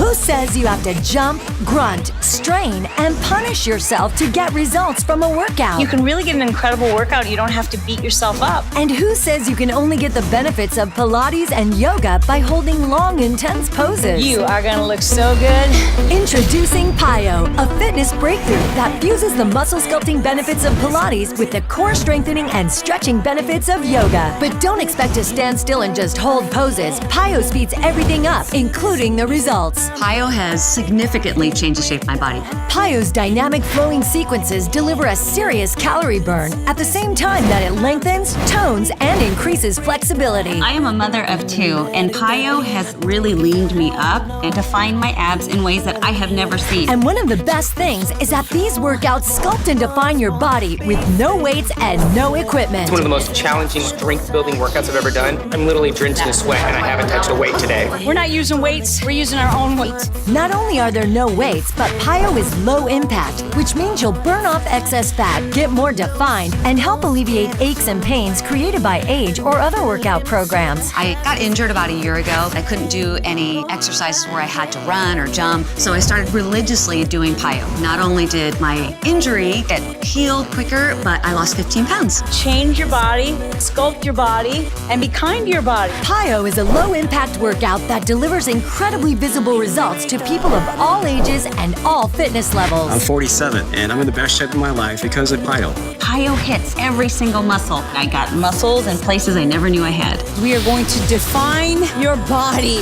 Who says you have to jump, grunt, strain, and punish yourself to get results from a workout? You can really get an incredible workout. You don't have to beat yourself up. And who says you can only get the benefits of Pilates and yoga by holding long, intense poses? You are gonna look so good. Introducing PiYo, a fitness breakthrough that fuses the muscle sculpting benefits of Pilates with the core strengthening and stretching benefits of yoga. But don't expect to stand still and just hold poses. PiYo speeds everything up, including the results. PiYo has significantly changed the shape of my body. PiYo's dynamic flowing sequences deliver a serious calorie burn at the same time that it lengthens, tones, and increases flexibility. I am a mother of two, and PiYo has really leaned me up and defined my abs in ways that I have never seen. And one of the best things is that these workouts sculpt and define your body with no weights and no equipment. It's one of the most challenging strength-building workouts I've ever done. I'm literally drenched in sweat, and I haven't touched a weight today. We're not using weights, we're using our own weights. Not only are there no weights, but PiYo is low impact, which means you'll burn off excess fat, get more defined, and help alleviate aches and pains created by age or other workout programs. I got injured about a year ago. I couldn't do any exercises where I had to run or jump, so I started religiously doing PiYo. Not only did my injury get healed quicker, but I lost 15 pounds. Change your body, sculpt your body, and be kind to your body. PiYo is a low-impact workout that delivers incredibly visible results to people of all ages and all fitness levels. I'm 47, and I'm in the best shape of my life because of PiYo. PiYo hits every single muscle. I got muscles in places I never knew I had. We are going to define your body.